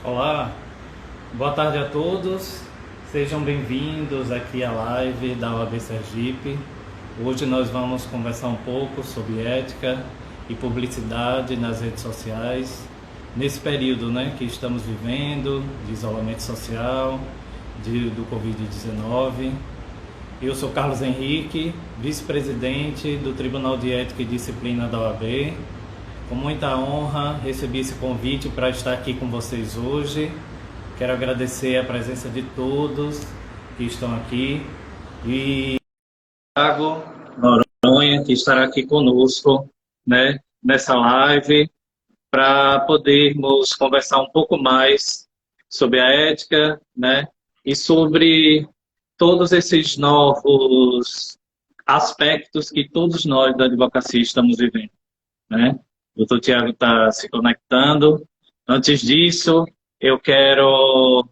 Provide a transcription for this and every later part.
Olá, boa tarde a todos. Sejam bem-vindos aqui à live da OAB Sergipe. Hoje nós vamos conversar um pouco sobre ética e publicidade nas redes sociais, nesse período, que estamos vivendo de isolamento social, do Covid-19. Eu sou Carlos Henrique, vice-presidente do Tribunal de Ética e Disciplina da OAB. Com muita honra, recebi esse convite para estar aqui com vocês hoje. Quero agradecer a presença de todos que estão aqui e Thiago Noronha, que estará aqui conosco, nessa live, para podermos conversar um pouco mais sobre a ética, e sobre todos esses novos aspectos que todos nós da advocacia estamos vivendo, né? O doutor Tiago está se conectando. Antes disso, eu quero,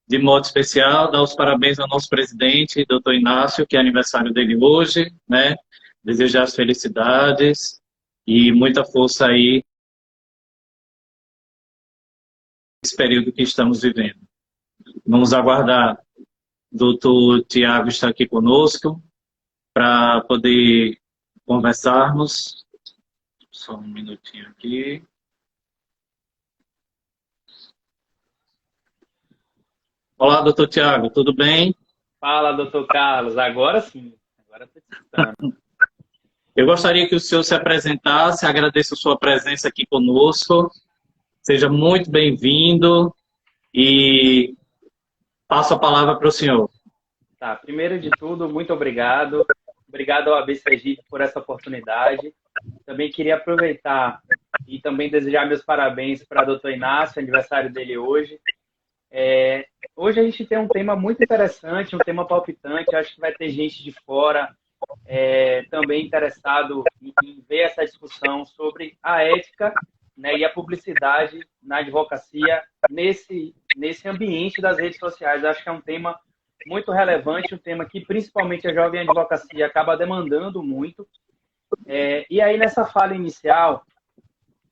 de modo especial, dar os parabéns ao nosso presidente, doutor Inácio, que é aniversário dele hoje, né? Desejar as felicidades e muita força aí nesse período que estamos vivendo. Vamos aguardar o doutor Tiago estar aqui conosco para poder conversarmos. Só um minutinho aqui. Olá, doutor Tiago, tudo bem? Fala, doutor Carlos. Agora sim. Agora estou te escutando. Eu gostaria que o senhor se apresentasse, agradeço a sua presença aqui conosco. Seja muito bem-vindo e passo a palavra para o senhor. Tá, primeiro de tudo, muito obrigado. Obrigado ao AB Sergipe por essa oportunidade. Também queria aproveitar e também desejar meus parabéns para o doutor Inácio, aniversário dele hoje. Hoje a gente tem um tema muito interessante, um tema palpitante. Acho que vai ter gente de fora também interessado em ver essa discussão sobre a ética, né, e a publicidade na advocacia nesse ambiente das redes sociais. Acho que é um tema muito relevante, um tema que principalmente a jovem advocacia acaba demandando muito. E aí, nessa fala inicial,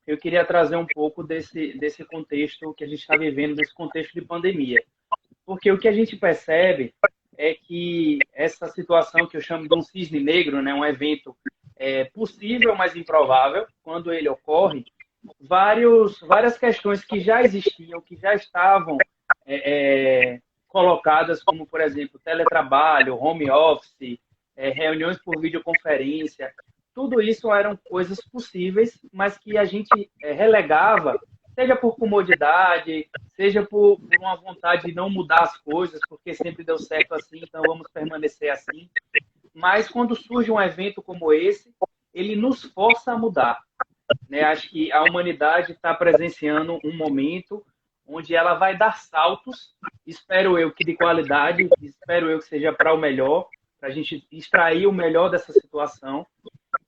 eu queria trazer um pouco desse contexto que a gente está vivendo, desse contexto de pandemia. Porque o que a gente percebe é que essa situação que eu chamo de um cisne negro, né, um evento possível, mas improvável, quando ele ocorre, várias questões que já existiam, que já estavam colocadas, como, por exemplo, teletrabalho, home office, reuniões por videoconferência, tudo isso eram coisas possíveis, mas que a gente relegava, seja por comodidade, seja por uma vontade de não mudar as coisas, porque sempre deu certo assim, então vamos permanecer assim. Mas quando surge um evento como esse, ele nos força a mudar, né? Acho que a humanidade está presenciando um momento onde ela vai dar saltos, espero eu que de qualidade, espero eu que seja para o melhor, para a gente extrair o melhor dessa situação.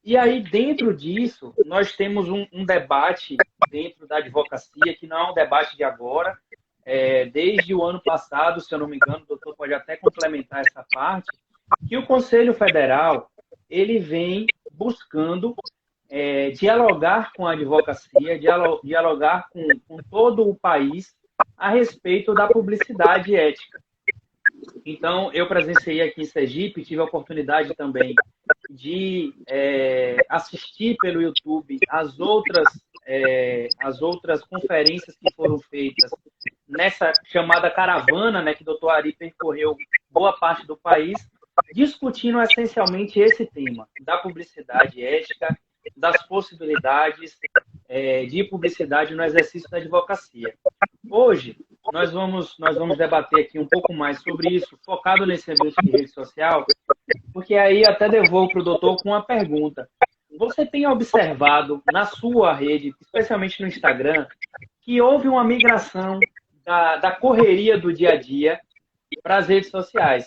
E aí, dentro disso, nós temos um debate dentro da advocacia, que não é um debate de agora, desde o ano passado, se eu não me engano, o doutor pode até complementar essa parte, que o Conselho Federal ele vem buscando dialogar com a advocacia, dialogar com todo o país a respeito da publicidade ética. Então, eu presenciei aqui em Sergipe, tive a oportunidade também de assistir pelo YouTube as outras conferências que foram feitas nessa chamada caravana, né, que o doutor Ari percorreu boa parte do país, discutindo essencialmente esse tema da publicidade ética, das possibilidades de publicidade no exercício da advocacia. Hoje, nós vamos debater aqui um pouco mais sobre isso, focado nesse ambiente de rede social, porque aí até devolvo para o doutor com uma pergunta. Você tem observado na sua rede, especialmente no Instagram, que houve uma migração da correria do dia a dia para as redes sociais?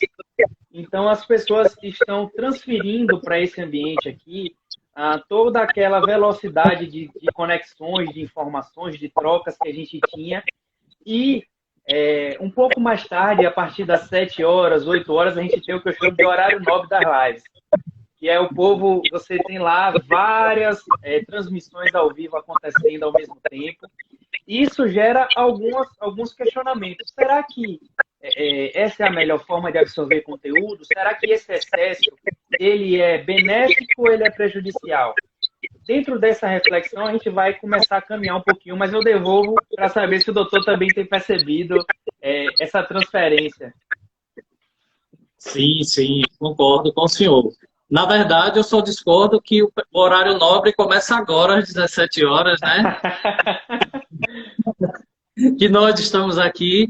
Então, as pessoas estão transferindo para esse ambiente aqui toda aquela velocidade de conexões, de informações, de trocas que a gente tinha. E um pouco mais tarde, a partir das 7 horas, 8 horas, a gente tem o que eu chamo de horário nobre das lives, que é o povo, você tem lá várias transmissões ao vivo acontecendo ao mesmo tempo, Isso gera alguns questionamentos. Será que essa é a melhor forma de absorver conteúdo? Será que esse excesso ele é benéfico ou ele é prejudicial? Dentro dessa reflexão, a gente vai começar a caminhar um pouquinho, mas eu devolvo para saber se o doutor também tem percebido essa transferência. Sim, sim, concordo com o senhor. Na verdade, eu só discordo que o horário nobre começa agora, às 17 horas, né? Que nós estamos aqui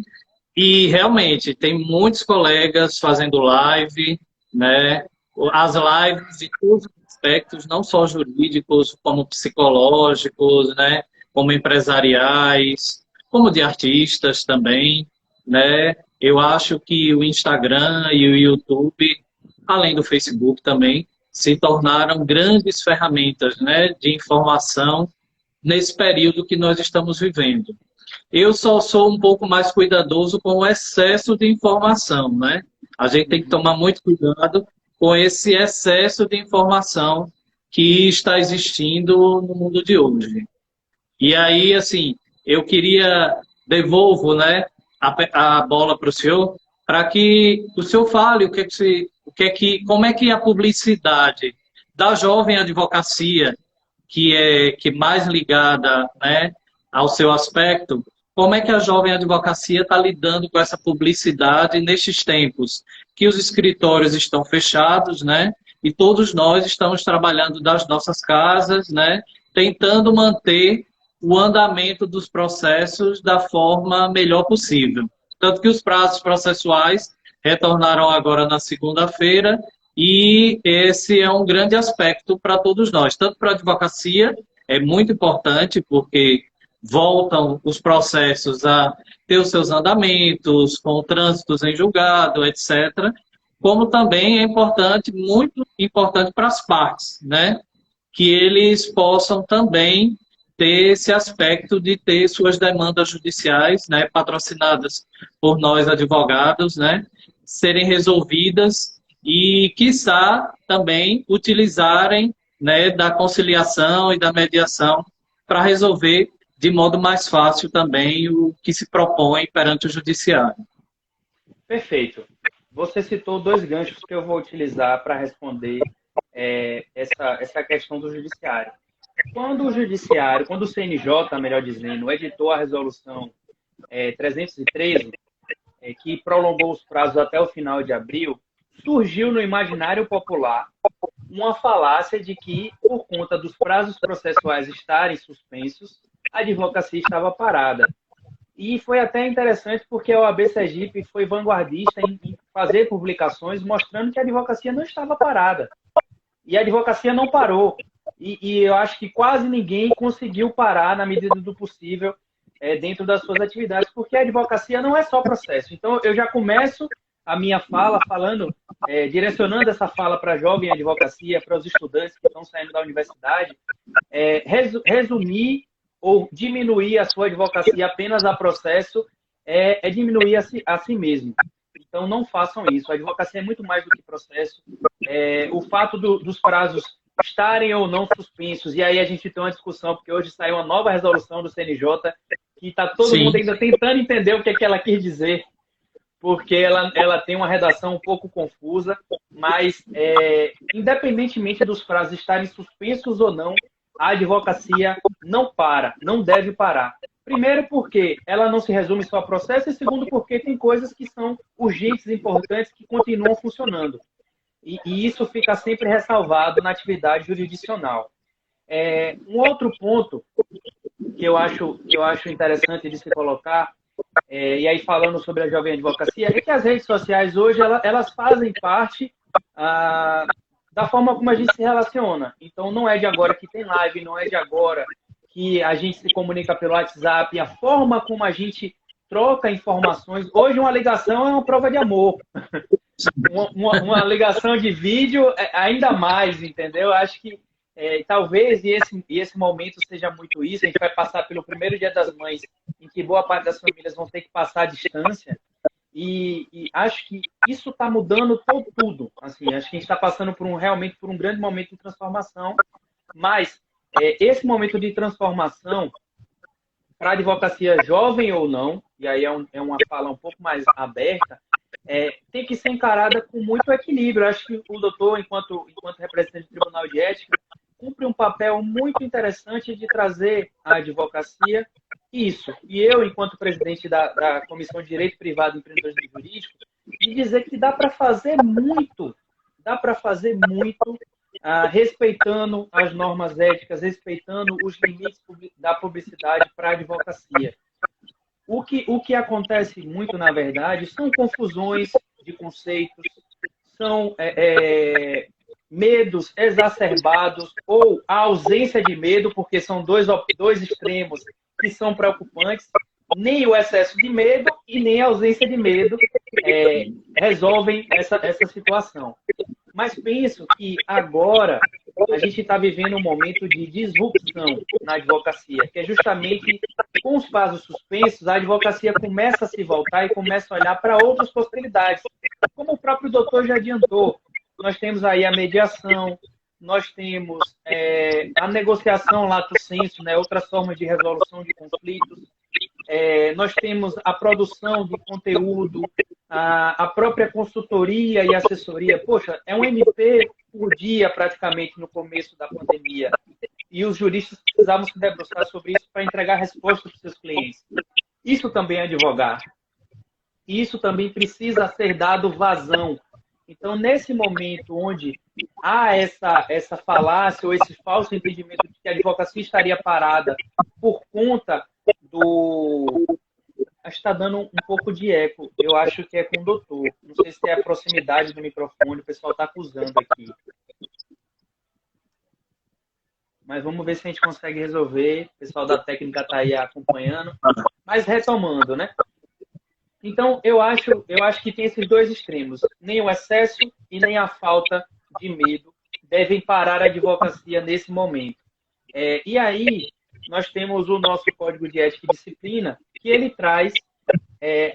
e realmente tem muitos colegas fazendo live, né? As lives de todos os aspectos, não só jurídicos, como psicológicos, né? Como empresariais, como de artistas também, né? Eu acho que o Instagram e o YouTube, além do Facebook também, se tornaram grandes ferramentas, né, de informação nesse período que nós estamos vivendo. Eu só sou um pouco mais cuidadoso com o excesso de informação, né? A gente tem que tomar muito cuidado com esse excesso de informação que está existindo no mundo de hoje. E aí, assim, eu queria devolvo, né, a bola para o senhor, para que o senhor fale como é que a publicidade da jovem advocacia que mais ligada, né, ao seu aspecto, como é que a jovem advocacia está lidando com essa publicidade nestes tempos que os escritórios estão fechados, né, e todos nós estamos trabalhando das nossas casas, né, tentando manter o andamento dos processos da forma melhor possível. Tanto que os prazos processuais retornaram agora na segunda-feira e esse é um grande aspecto para todos nós, tanto para a advocacia, é muito importante, porque voltam os processos a ter os seus andamentos, com trânsitos em julgado, etc., como também é importante, muito importante para as partes, né? Que eles possam também ter esse aspecto de ter suas demandas judiciais, né, patrocinadas por nós advogados, né, serem resolvidas e, quiçá, também utilizarem, né, da conciliação e da mediação para resolver de modo mais fácil também o que se propõe perante o judiciário. Perfeito. Você citou dois ganchos que eu vou utilizar para responder essa questão do judiciário. Quando o judiciário, quando o CNJ, melhor dizendo, editou a resolução 313, que prolongou os prazos até o final de abril, surgiu no imaginário popular uma falácia de que, por conta dos prazos processuais estarem suspensos, a advocacia estava parada. E foi até interessante porque a OAB Sergipe foi vanguardista em fazer publicações mostrando que a advocacia não estava parada. E a advocacia não parou. E eu acho que quase ninguém conseguiu parar na medida do possível dentro das suas atividades, porque a advocacia não é só processo. Então, eu já começo a minha fala falando, direcionando essa fala para a jovem advocacia, para os estudantes que estão saindo da universidade, resumir ou diminuir a sua advocacia apenas a processo é diminuir a si mesmo. Então, não façam isso. A advocacia é muito mais do que processo. O fato dos prazos estarem ou não suspensos, e aí a gente tem uma discussão, porque hoje saiu uma nova resolução do CNJ, que está todo mundo ainda tentando entender o que é que ela quis dizer, porque ela tem uma redação um pouco confusa, mas independentemente dos prazos estarem suspensos ou não, a advocacia não para, não deve parar. Primeiro, porque ela não se resume só a processo, e segundo, porque tem coisas que são urgentes e importantes que continuam funcionando. E isso fica sempre ressalvado na atividade jurisdicional. Um outro ponto que eu acho interessante de se colocar, e aí falando sobre a jovem advocacia, é que as redes sociais hoje elas fazem parte da forma como a gente se relaciona. Então, não é de agora que tem live, não é de agora que a gente se comunica pelo WhatsApp, a forma como a gente troca informações. Hoje, uma ligação é uma prova de amor. Uma ligação de vídeo ainda mais, entendeu? Acho que talvez esse momento seja muito isso. A gente vai passar pelo primeiro Dia das Mães, em que boa parte das famílias vão ter que passar à distância. E acho que isso está mudando tudo. Assim, acho que a gente está passando realmente por um grande momento de transformação. Mas esse momento de transformação para a advocacia jovem ou não, e aí é uma fala um pouco mais aberta, tem que ser encarada com muito equilíbrio. Eu acho que o doutor, enquanto representante do Tribunal de Ética, cumpre um papel muito interessante de trazer à advocacia isso. E eu, enquanto presidente da Comissão de Direito Privado e Empreendedorismo Jurídico, de dizer que dá para fazer muito, respeitando as normas éticas, respeitando os limites da publicidade para a advocacia. O que acontece muito, na verdade, são confusões de conceitos, são medos exacerbados ou a ausência de medo, porque são dois extremos que são preocupantes. Nem o excesso de medo e nem a ausência de medo resolvem essa situação. Mas penso que agora a gente está vivendo um momento de disrupção na advocacia, que é justamente com os prazos suspensos, a advocacia começa a se voltar e começa a olhar para outras possibilidades. Como o próprio doutor já adiantou, nós temos aí a mediação, nós temos a negociação lato sensu, né, outras formas de resolução de conflitos, nós temos a produção de conteúdo, a própria consultoria e assessoria. Poxa, é um MP por dia praticamente no começo da pandemia. E os juristas precisavam se debruçar sobre isso para entregar respostas para os seus clientes. Isso também é advogar. Isso também precisa ser dado vazão. Então, nesse momento onde há essa falácia ou esse falso entendimento de que a advocacia estaria parada por conta do... Está dando um pouco de eco. Eu acho que é com o doutor. Não sei se é a proximidade do microfone, o pessoal está acusando aqui. Mas vamos ver se a gente consegue resolver. O pessoal da técnica está aí acompanhando. Mas retomando, né? Então, eu acho que tem esses dois extremos. Nem o excesso e nem a falta de medo devem parar a advocacia nesse momento. E aí, nós temos o nosso Código de Ética e Disciplina, que ele traz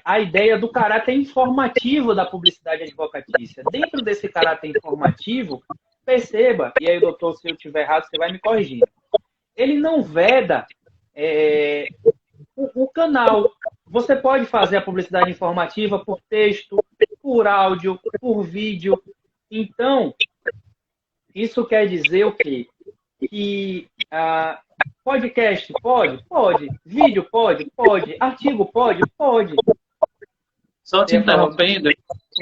a ideia do caráter informativo da publicidade advocatícia. Dentro desse caráter informativo, perceba, e aí, doutor, se eu estiver errado, você vai me corrigir. Ele não veda o canal. Você pode fazer a publicidade informativa por texto, por áudio, por vídeo. Então, isso quer dizer o quê? Que podcast pode? Pode. Vídeo pode? Pode. Artigo pode? Pode. Só te interrompendo,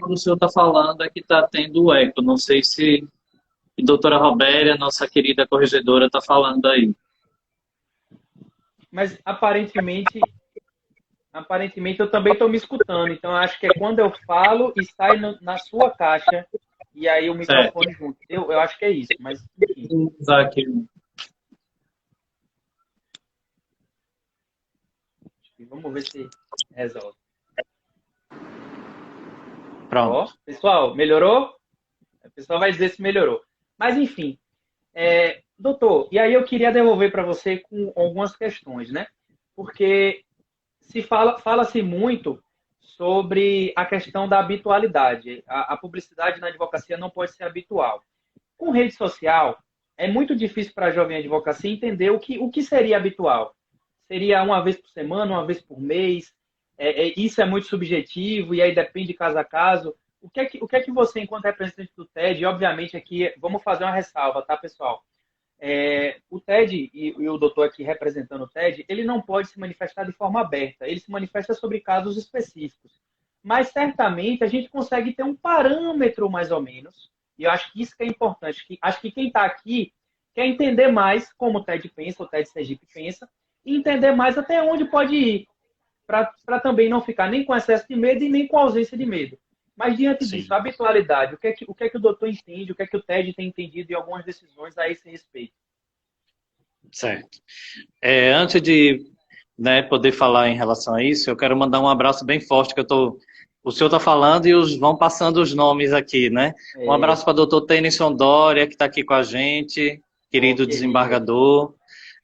quando o senhor está falando é que está tendo eco. Não sei se a doutora Robéria, nossa querida corregedora, está falando aí. Mas, aparentemente eu também estou me escutando. Então, acho que é quando eu falo e sai na sua caixa e aí o microfone junto. Eu acho que é isso, mas enfim. Aqui. Vamos ver se resolve. Pronto. Ó, pessoal, melhorou? O pessoal vai dizer se melhorou. Mas, enfim. Doutor, e aí eu queria devolver para você com algumas questões, né? Porque fala-se muito sobre a questão da habitualidade. A publicidade na advocacia não pode ser habitual. Com rede social, é muito difícil para a jovem advocacia entender o que seria habitual. Seria uma vez por semana, uma vez por mês? Isso é muito subjetivo e aí depende de caso a caso. O que é que você, enquanto representante do TED, e obviamente aqui, vamos fazer uma ressalva, tá, pessoal? O TED e o doutor aqui representando o TED, ele não pode se manifestar de forma aberta, ele se manifesta sobre casos específicos. Mas certamente a gente consegue ter um parâmetro mais ou menos, e eu acho que isso que é importante. Acho que quem está aqui quer entender mais como o TED pensa, o TED Sergipe pensa, e entender mais até onde pode ir, para também não ficar nem com excesso de medo e nem com ausência de medo. Mas diante disso, a habitualidade, o que é que o doutor entende, o que é que o TED tem entendido em algumas decisões a esse respeito? Certo. Antes de poder falar em relação a isso, eu quero mandar um abraço bem forte, o senhor está falando e vão passando os nomes aqui, né? Um abraço para o doutor Tennyson Dória, que está aqui com a gente, querido desembargador,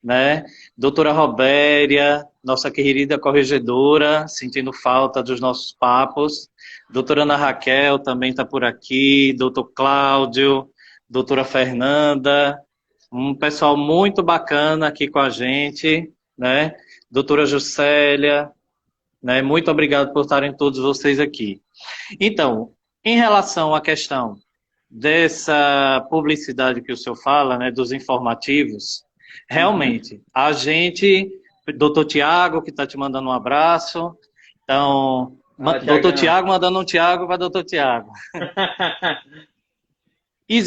né? Doutora Robéria, nossa querida corregedora, sentindo falta dos nossos papos. Doutora Ana Raquel também está por aqui, doutor Cláudio, doutora Fernanda, um pessoal muito bacana aqui com a gente, né? Doutora Juscelia, né? Muito obrigado por estarem todos vocês aqui. Então, em relação à questão dessa publicidade que o senhor fala, né, dos informativos, realmente, a gente, doutor Tiago, que está te mandando um abraço, então, doutor Tiago mandando um Tiago para doutor Tiago. E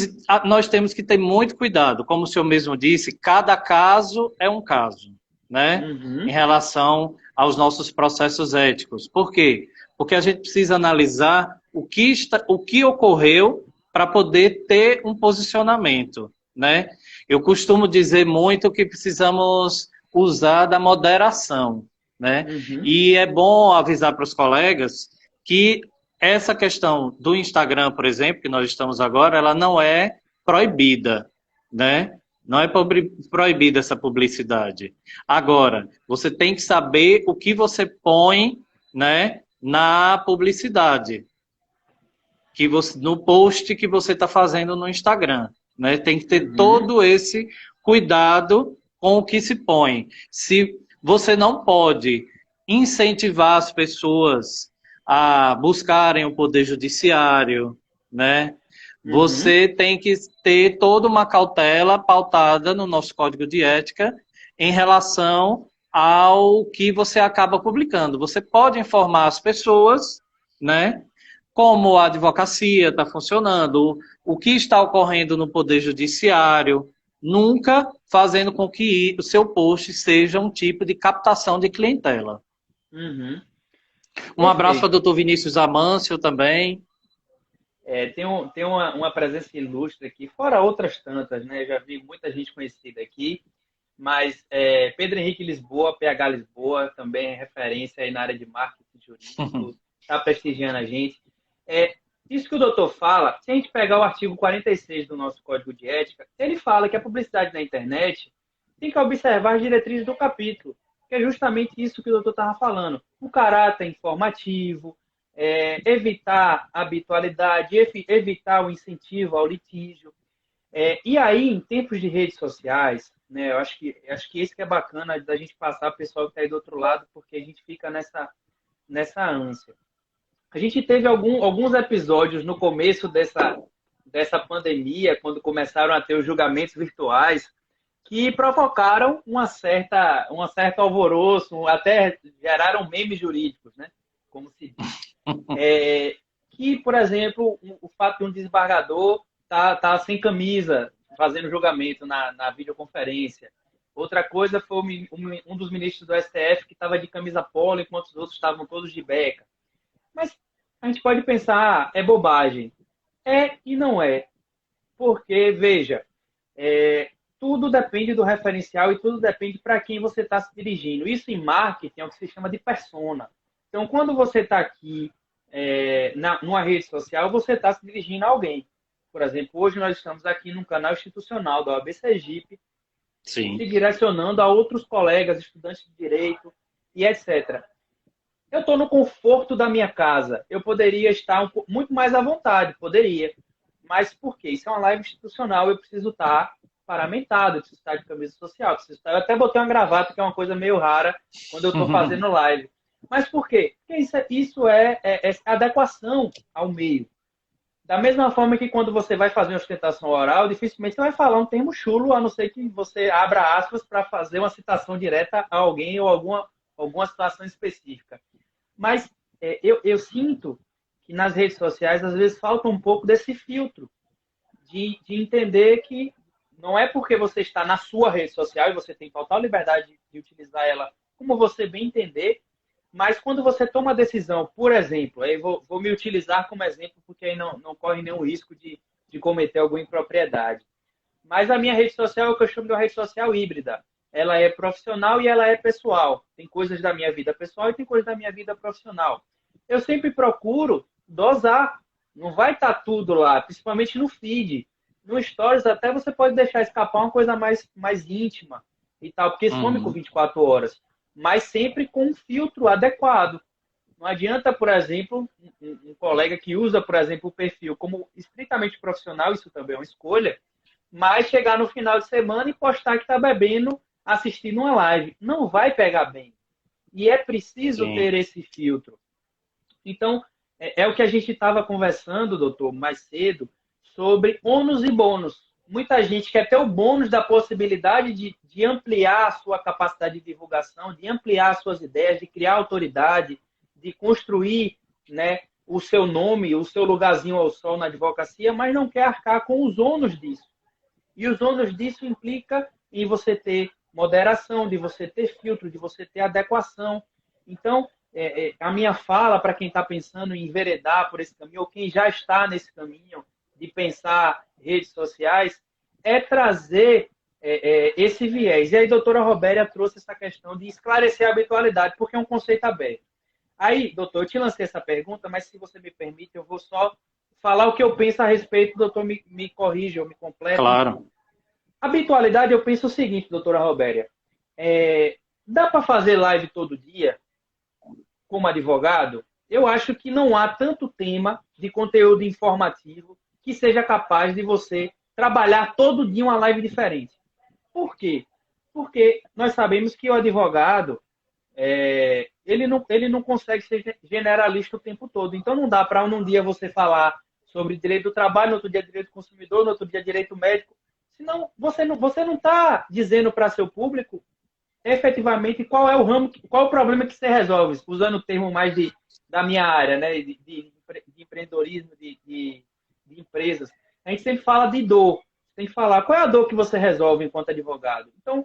nós temos que ter muito cuidado, como o senhor mesmo disse, cada caso é um caso, né, em relação aos nossos processos éticos. Por quê? Porque a gente precisa analisar o que ocorreu para poder ter um posicionamento, né? Eu costumo dizer muito que precisamos usar da moderação, né? E é bom avisar para os colegas que essa questão do Instagram, por exemplo, que nós estamos agora, ela não é proibida, né? Não é proibida essa publicidade. Agora, você tem que saber o que você põe, né, na publicidade, no post que você está fazendo no Instagram, né? Tem que ter todo esse cuidado com o que se põe. Se você não pode incentivar as pessoas a buscarem o poder judiciário, né? Você tem que ter toda uma cautela pautada no nosso código de ética em relação ao que você acaba publicando. Você pode informar as pessoas, né, como a advocacia está funcionando, o que está ocorrendo no Poder Judiciário, nunca fazendo com que o seu post seja um tipo de captação de clientela. Um abraço para o doutor Vinícius Amâncio também. Tem uma presença ilustre aqui, fora outras tantas, né? Eu já vi muita gente conhecida aqui, mas Pedro Henrique Lisboa, PH Lisboa, também é referência aí na área de marketing jurídico, está prestigiando a gente. Isso que o doutor fala, se a gente pegar o artigo 46 do nosso Código de Ética, ele fala que a publicidade na internet tem que observar as diretrizes do capítulo, que é justamente isso que o doutor estava falando. O caráter informativo, evitar a habitualidade, evitar o incentivo ao litígio. E aí, em tempos de redes sociais, né, eu acho que isso que é bacana da gente passar para o pessoal que está aí do outro lado, porque a gente fica nessa ânsia. A gente teve alguns episódios no começo dessa pandemia, quando começaram a ter os julgamentos virtuais, que provocaram um certo alvoroço, até geraram memes jurídicos, né? Como se diz. Que, por exemplo, o fato de um desembargador tá sem camisa fazendo julgamento na videoconferência. Outra coisa foi um dos ministros do STF que estava de camisa polo, enquanto os outros estavam todos de beca. Mas a gente pode pensar, é bobagem. É e não é. Porque, veja, tudo depende do referencial e tudo depende para quem você está se dirigindo. Isso em marketing é o que se chama de persona. Então, quando você está aqui numa rede social, você está se dirigindo a alguém. Por exemplo, hoje nós estamos aqui num canal institucional da OAB Sergipe, se direcionando a outros colegas, estudantes de direito e etc. Eu estou no conforto da minha casa. Eu poderia estar muito mais à vontade, poderia. Mas por quê? Isso é uma live institucional, eu preciso estar paramentado, eu preciso estar de camisa social, eu até botei uma gravata, que é uma coisa meio rara quando eu estou fazendo live. Mas por quê? Porque isso é adequação ao meio. Da mesma forma que quando você vai fazer uma ostentação oral, dificilmente você vai falar um termo chulo, a não ser que você abra aspas para fazer uma citação direta a alguém ou alguma situação específica. Mas eu sinto que nas redes sociais, às vezes, falta um pouco desse filtro de entender que não é porque você está na sua rede social e você tem total liberdade de utilizar ela como você bem entender, mas quando você toma a decisão, por exemplo, aí vou me utilizar como exemplo porque aí não corre nenhum risco de cometer alguma impropriedade. Mas a minha rede social é o que eu chamo de uma rede social híbrida. Ela é profissional e ela é pessoal. Tem coisas da minha vida pessoal e tem coisas da minha vida profissional. Eu sempre procuro dosar. Não vai estar tudo lá, principalmente no feed. No Stories até você pode deixar escapar uma coisa mais íntima e tal, porque some com 24 horas. Mas sempre com um filtro adequado. Não adianta, por exemplo, um colega que usa, por exemplo, o perfil como estritamente profissional, isso também é uma escolha, mas chegar no final de semana e postar que está bebendo assistir numa live. Não vai pegar bem. E é preciso ter esse filtro. Então, é o que a gente estava conversando, doutor, mais cedo, sobre ônus e bônus. Muita gente quer ter o bônus da possibilidade de ampliar a sua capacidade de divulgação, de ampliar as suas ideias, de criar autoridade, de construir, né, o seu nome, o seu lugarzinho ao sol na advocacia, mas não quer arcar com os ônus disso. E os ônus disso implica em você ter moderação, de você ter filtro, de você ter adequação. Então, a minha fala para quem está pensando em enveredar por esse caminho, ou quem já está nesse caminho de pensar redes sociais, é trazer esse viés. E aí a doutora Robéria trouxe essa questão de esclarecer a habitualidade, porque é um conceito aberto. Aí, doutor, eu te lancei essa pergunta, mas se você me permite, eu vou só falar o que eu penso a respeito, doutor, me corrija ou me completa. Claro. Habitualidade, eu penso o seguinte, doutora Robéria, dá para fazer live todo dia como advogado? Eu acho que não há tanto tema de conteúdo informativo que seja capaz de você trabalhar todo dia uma live diferente. Por quê? Porque nós sabemos que o advogado, ele não consegue ser generalista o tempo todo. Então não dá para num dia você falar sobre direito do trabalho, no outro dia direito do consumidor, no outro dia direito médico. Senão você não está dizendo para seu público efetivamente qual é o ramo, qual é o problema que você resolve, usando o termo mais da minha área, né, de empreendedorismo, de empresas. A gente sempre fala de dor. Tem que falar qual é a dor que você resolve enquanto advogado. Então,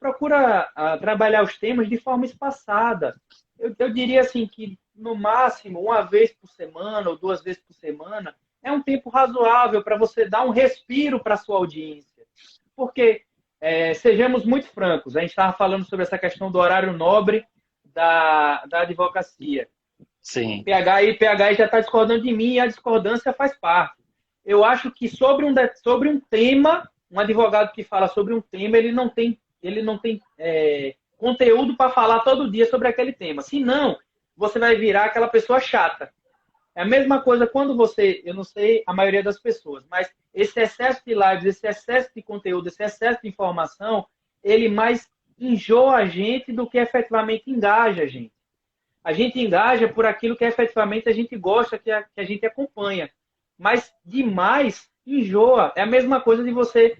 procura trabalhar os temas de forma espaçada. Eu diria assim que, no máximo, uma vez por semana ou 2 vezes por semana, é um tempo razoável para você dar um respiro para a sua audiência. Porque, sejamos muito francos, a gente estava falando sobre essa questão do horário nobre da advocacia. Sim. PH já está discordando de mim e a discordância faz parte. Eu acho que sobre um tema, um advogado que fala sobre um tema, ele não tem conteúdo para falar todo dia sobre aquele tema. Senão, você vai virar aquela pessoa chata. É a mesma coisa quando você, eu não sei a maioria das pessoas, mas esse excesso de lives, esse excesso de conteúdo, esse excesso de informação, ele mais enjoa a gente do que efetivamente engaja a gente. A gente engaja por aquilo que efetivamente a gente gosta, que a gente acompanha. Mas demais enjoa. É a mesma coisa de você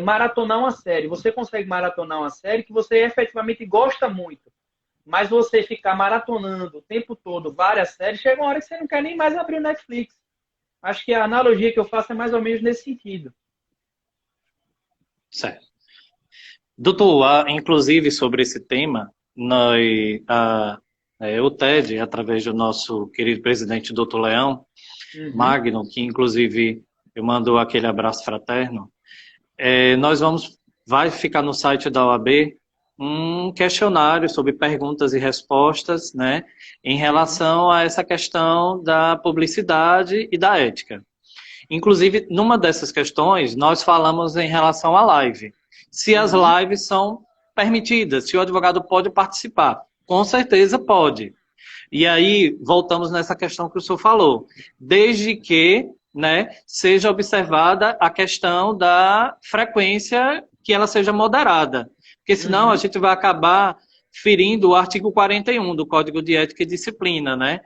maratonar uma série. Você consegue maratonar uma série que você efetivamente gosta muito. Mas você ficar maratonando o tempo todo várias séries, chega uma hora que você não quer nem mais abrir o Netflix. Acho que a analogia que eu faço é mais ou menos nesse sentido. Certo. Doutor, inclusive sobre esse tema, o TED, através do nosso querido presidente, doutor Leão, Magno, que inclusive eu mando aquele abraço fraterno, vai ficar no site da OAB um questionário sobre perguntas e respostas, né, em relação a essa questão da publicidade e da ética. Inclusive, numa dessas questões, nós falamos em relação à live. Se as lives são permitidas, se o advogado pode participar. Com certeza pode. E aí, voltamos nessa questão que o senhor falou. Desde que, né, seja observada a questão da frequência, que ela seja moderada. Porque senão a gente vai acabar ferindo o artigo 41 do Código de Ética e Disciplina, né?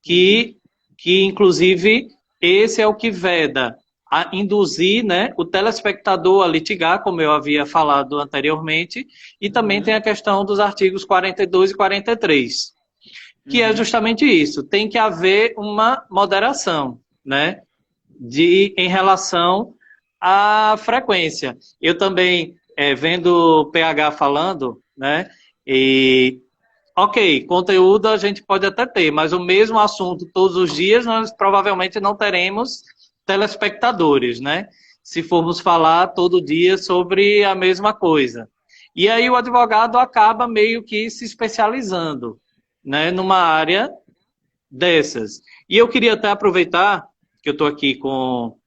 Que inclusive, esse é o que veda a induzir, né, o telespectador a litigar, como eu havia falado anteriormente, e também tem a questão dos artigos 42 e 43, que é justamente isso. Tem que haver uma moderação, né, em relação à frequência. Eu também, vendo o PH falando, né, ok, conteúdo a gente pode até ter, mas o mesmo assunto todos os dias nós provavelmente não teremos telespectadores, né? Se formos falar todo dia sobre a mesma coisa. E aí o advogado acaba meio que se especializando, né, numa área dessas. E eu queria até aproveitar que eu estou aqui com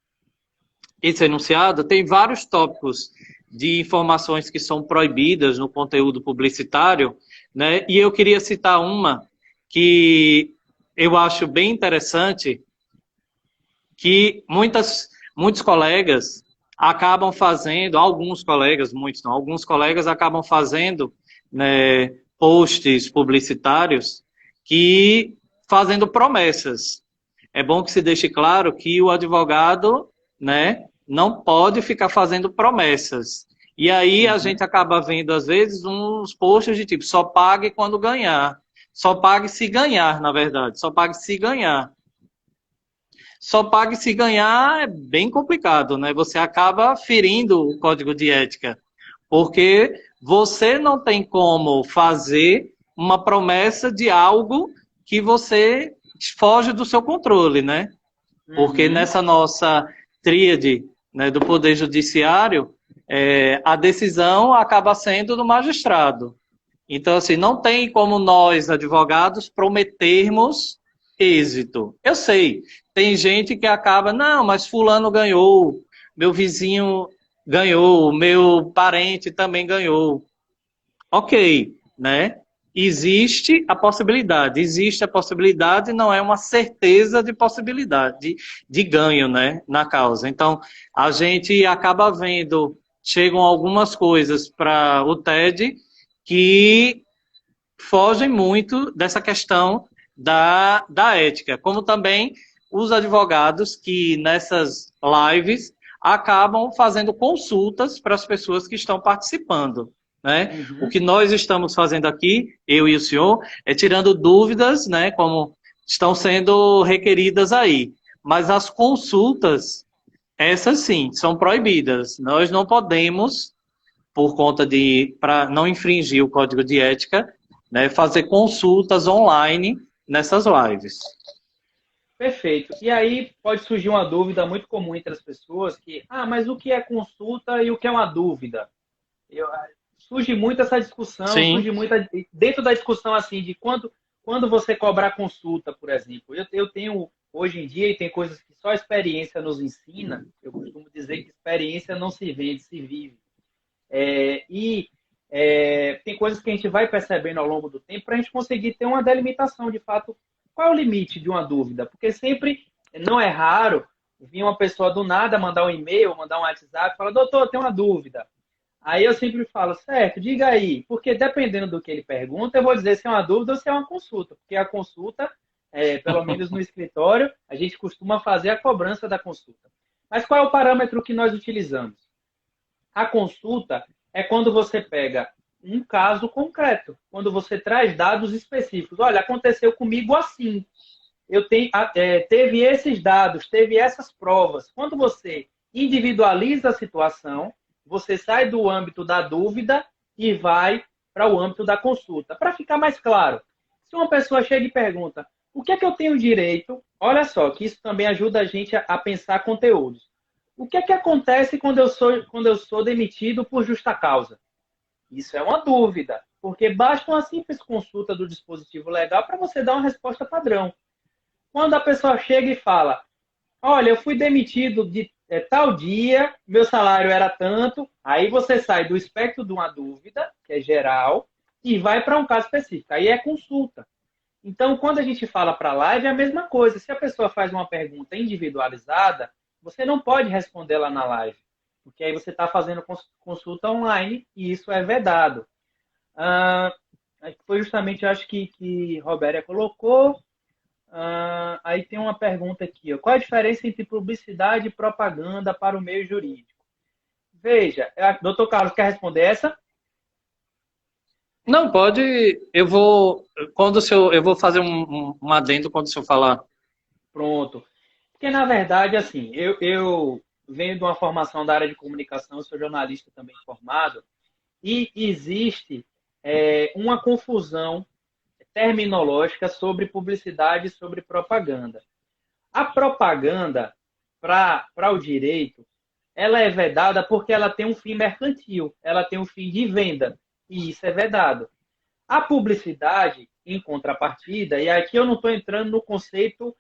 esse enunciado, tem vários tópicos de informações que são proibidas no conteúdo publicitário, né? E eu queria citar uma que eu acho bem interessante, que muitos colegas acabam fazendo, alguns colegas, muitos não, alguns colegas acabam fazendo, né, posts publicitários que fazendo promessas. É bom que se deixe claro que o advogado, né, não pode ficar fazendo promessas. E aí a gente acaba vendo, às vezes, uns posts de tipo, só pague quando ganhar. Só pague se ganhar, na verdade. Só pague se ganhar. Só pague se ganhar é bem complicado, né? Você acaba ferindo o código de ética, porque você não tem como fazer uma promessa de algo que você foge do seu controle, né? Porque nessa nossa tríade, né, do Poder Judiciário, a decisão acaba sendo do magistrado. Então, assim, não tem como nós, advogados, prometermos êxito. Eu sei, tem gente que acaba, não, mas fulano ganhou, meu vizinho ganhou, meu parente também ganhou. Ok, né? Existe a possibilidade, não é uma certeza de possibilidade, de ganho, né, na causa. Então, a gente acaba vendo, chegam algumas coisas para o TED que fogem muito dessa questão da ética, como também os advogados que nessas lives acabam fazendo consultas para as pessoas que estão participando. Né? O que nós estamos fazendo aqui, eu e o senhor, é tirando dúvidas, né, como estão sendo requeridas aí. Mas as consultas, essas sim, são proibidas. Nós não podemos, por conta para não infringir o código de ética, né, fazer consultas online nessas lives. Perfeito. E aí pode surgir uma dúvida muito comum entre as pessoas que, mas o que é consulta e o que é uma dúvida? Surge muito essa discussão, Sim. surge muito dentro da discussão assim de quando você cobrar consulta, por exemplo. Eu tenho hoje em dia, e tem coisas que só a experiência nos ensina, eu costumo dizer que experiência não se vende, se vive. Tem coisas que a gente vai percebendo ao longo do tempo para a gente conseguir ter uma delimitação de fato. Qual é o limite de uma dúvida? Porque sempre, não é raro, vir uma pessoa do nada mandar um e-mail, mandar um WhatsApp, falar, doutor, tem uma dúvida. Aí eu sempre falo, certo, diga aí, porque dependendo do que ele pergunta, eu vou dizer se é uma dúvida ou se é uma consulta, porque a consulta, pelo menos no escritório, a gente costuma fazer a cobrança da consulta. Mas qual é o parâmetro que nós utilizamos? A consulta é quando você pega um caso concreto, quando você traz dados específicos. Olha, aconteceu comigo assim. Teve esses dados, teve essas provas. Quando você individualiza a situação, você sai do âmbito da dúvida e vai para o âmbito da consulta. Para ficar mais claro, se uma pessoa chega e pergunta, o que é que eu tenho direito? Olha só, que isso também ajuda a gente a pensar conteúdos. O que é que acontece quando eu sou demitido por justa causa? Isso é uma dúvida, porque basta uma simples consulta do dispositivo legal para você dar uma resposta padrão. Quando a pessoa chega e fala, olha, eu fui demitido de tal dia, meu salário era tanto, aí você sai do espectro de uma dúvida, que é geral, e vai para um caso específico. Aí é consulta. Então, quando a gente fala para a live, é a mesma coisa. Se a pessoa faz uma pergunta individualizada, você não pode responder lá na live, porque aí você está fazendo consulta online e isso é vedado. Foi justamente, eu acho que Robéria colocou. Aí tem uma pergunta aqui. Ó. Qual a diferença entre publicidade e propaganda para o meio jurídico? Veja, doutor Carlos, quer responder essa? Não, pode. Eu vou fazer um adendo quando o senhor falar. Pronto. Porque, na verdade, assim, eu venho de uma formação da área de comunicação, sou jornalista também formado, e existe uma confusão terminológica sobre publicidade e sobre propaganda. A propaganda, para o direito, ela é vedada porque ela tem um fim mercantil, ela tem um fim de venda, e isso é vedado. A publicidade, em contrapartida, e aqui eu não estou entrando no conceito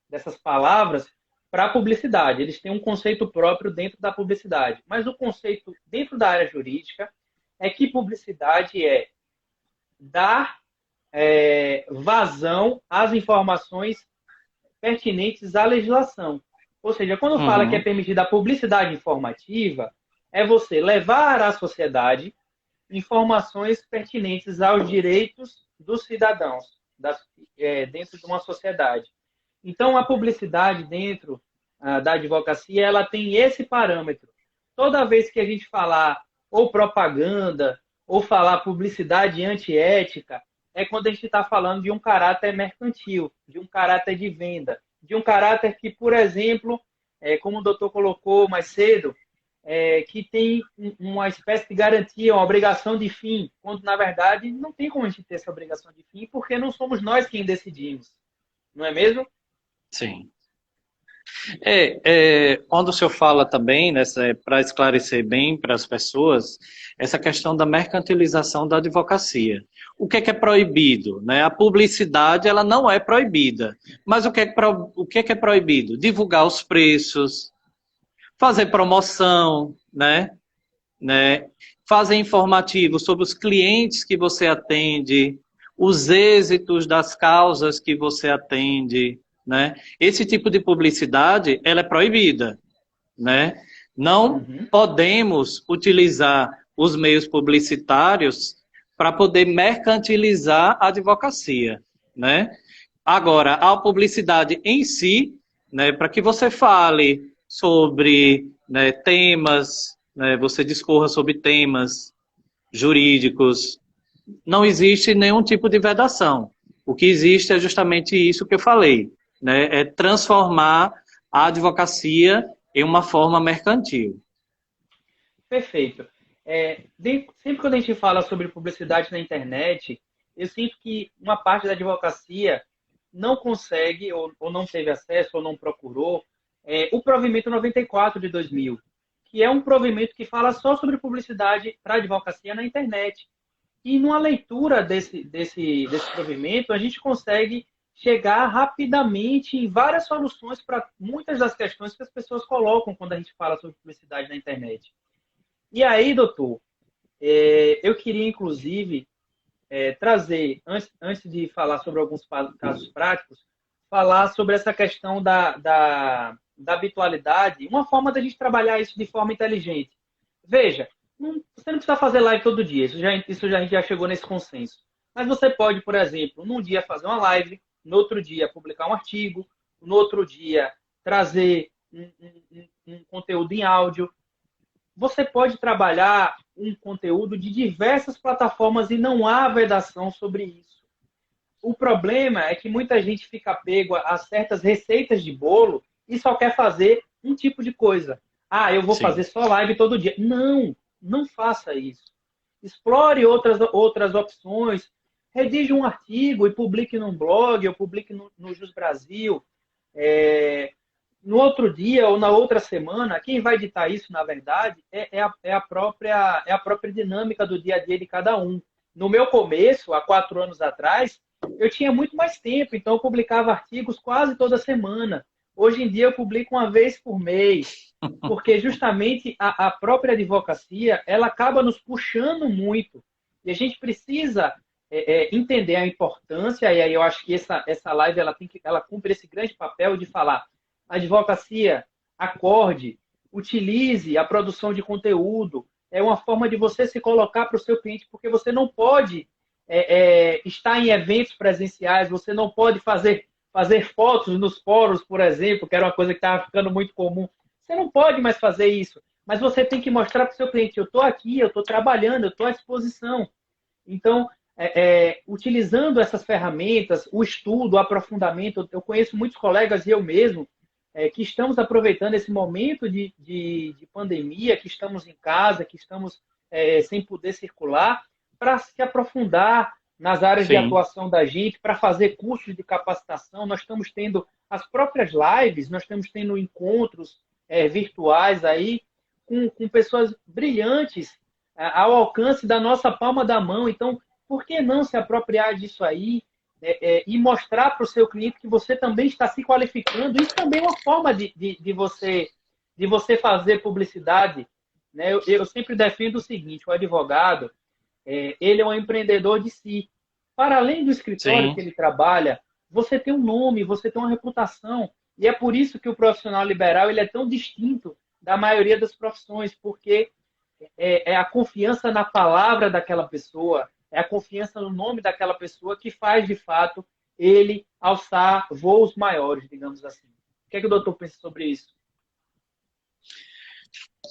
dessas palavras para a publicidade. Eles têm um conceito próprio dentro da publicidade. Mas o conceito dentro da área jurídica é que publicidade é dar vazão às informações pertinentes à legislação. Ou seja, quando fala que é permitida a publicidade informativa, é você levar à sociedade informações pertinentes aos direitos dos cidadãos dentro de uma sociedade. Então, a publicidade dentro da advocacia, ela tem esse parâmetro. Toda vez que a gente falar ou propaganda, ou falar publicidade antiética, é quando a gente está falando de um caráter mercantil, de um caráter de venda, de um caráter que, por exemplo, como o doutor colocou mais cedo, que tem uma espécie de garantia, uma obrigação de fim, quando, na verdade, não tem como a gente ter essa obrigação de fim, porque não somos nós quem decidimos. Não é mesmo? Sim. Quando o senhor fala também, para esclarecer bem para as pessoas, essa questão da mercantilização da advocacia. O que é proibido? Né? A publicidade ela não é proibida, mas o que é proibido? Divulgar os preços, fazer promoção, né? Fazer informativo sobre os clientes que você atende, os êxitos das causas que você atende, né? Esse tipo de publicidade, ela é proibida, né? Não podemos utilizar os meios publicitários para poder mercantilizar a advocacia, né? Agora, a publicidade em si, né, para que você fale sobre, né, temas, né, você discorra sobre temas jurídicos, não existe nenhum tipo de vedação. O que existe é justamente isso que eu falei, né, é transformar a advocacia em uma forma mercantil. Perfeito. Sempre quando a gente fala sobre publicidade na internet, eu sinto que uma parte da advocacia não consegue, ou não teve acesso, ou não procurou, o provimento 94 de 2000, que é um provimento que fala só sobre publicidade para advocacia na internet. E numa leitura desse provimento, a gente consegue chegar rapidamente em várias soluções para muitas das questões que as pessoas colocam quando a gente fala sobre publicidade na internet. E aí, doutor, eu queria, inclusive, trazer, antes de falar sobre alguns casos práticos, falar sobre essa questão da habitualidade, uma forma da gente trabalhar isso de forma inteligente. Veja, você não precisa fazer live todo dia, a gente já chegou nesse consenso. Mas você pode, por exemplo, num dia fazer uma live, no outro dia publicar um artigo, no outro dia trazer um conteúdo em áudio. Você pode trabalhar um conteúdo de diversas plataformas e não há vedação sobre isso. O problema é que muita gente fica apego a certas receitas de bolo e só quer fazer um tipo de coisa. Ah, eu vou fazer só live todo dia. Não faça isso. Explore outras opções. Redige um artigo e publique num blog ou publique no Jus Brasil. No outro dia ou na outra semana, quem vai ditar isso, na verdade, é a própria dinâmica do dia a dia de cada um. No meu começo, há 4 anos atrás, eu tinha muito mais tempo, então eu publicava artigos quase toda semana. Hoje em dia eu publico uma vez por mês, porque justamente a própria advocacia, ela acaba nos puxando muito. E a gente precisa entender a importância, e aí eu acho que essa live ela cumpre esse grande papel de falar: advocacia, acorde, utilize a produção de conteúdo. É uma forma de você se colocar para o seu cliente, porque você não pode estar em eventos presenciais, você não pode fazer fotos nos fóruns, por exemplo, que era uma coisa que estava ficando muito comum. Você não pode mais fazer isso, mas você tem que mostrar para o seu cliente: eu estou aqui, eu estou trabalhando, eu estou à disposição. Então, utilizando essas ferramentas, o estudo, o aprofundamento, eu conheço muitos colegas e eu mesmo, que estamos aproveitando esse momento de pandemia, que estamos em casa, que estamos sem poder circular, para se aprofundar nas áreas de atuação da gente, para fazer cursos de capacitação. Nós estamos tendo as próprias lives, nós estamos tendo encontros virtuais aí com pessoas brilhantes ao alcance da nossa palma da mão. Então, por que não se apropriar disso aí e mostrar para o seu cliente que você também está se qualificando? Isso também é uma forma de você fazer publicidade, né? Eu sempre defendo o seguinte: o advogado, ele é um empreendedor de si. Para além do escritório que ele trabalha, você tem um nome, você tem uma reputação. E é por isso que o profissional liberal ele é tão distinto da maioria das profissões, porque é a confiança na palavra daquela pessoa, é a confiança no nome daquela pessoa que faz, de fato, ele alçar voos maiores, digamos assim. O que é que o doutor pensa sobre isso?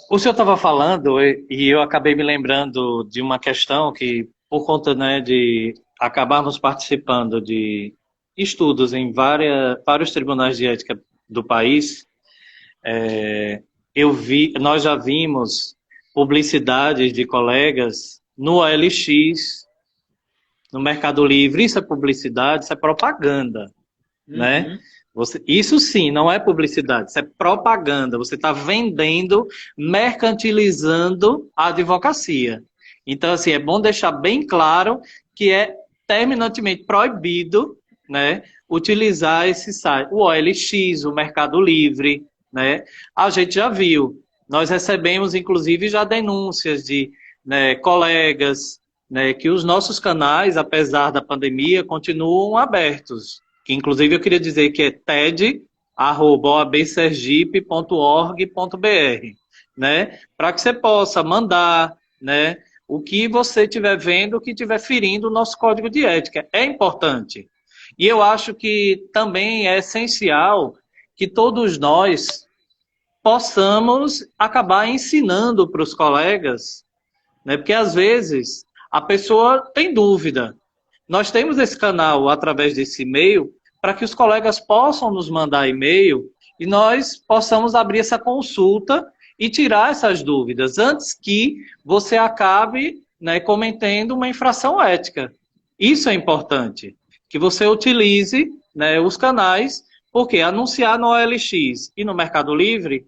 O senhor estava falando, e eu acabei me lembrando de uma questão que, por conta, né, de acabarmos participando de estudos em vários tribunais de ética do país, nós já vimos publicidades de colegas no OLX, no Mercado Livre. Isso é publicidade, isso é propaganda, né? Isso sim, não é publicidade, isso é propaganda. Você está vendendo, mercantilizando a advocacia. Então, assim, é bom deixar bem claro que é terminantemente proibido, né, utilizar esse site. O OLX, o Mercado Livre, né? A gente já viu. Nós recebemos, inclusive, já denúncias de, né, colegas, né, que os nossos canais, apesar da pandemia, continuam abertos. Que, inclusive, eu queria dizer que é ted@oabsergipe.org.br, né? Para que você possa mandar, né, o que você estiver vendo, o que estiver ferindo o nosso código de ética. É importante. E eu acho que também é essencial que todos nós possamos acabar ensinando para os colegas, né? Porque, às vezes, a pessoa tem dúvida. Nós temos esse canal através desse e-mail para que os colegas possam nos mandar e-mail e nós possamos abrir essa consulta e tirar essas dúvidas antes que você acabe, né, cometendo uma infração ética. Isso é importante, que você utilize, né, os canais, porque anunciar no OLX e no Mercado Livre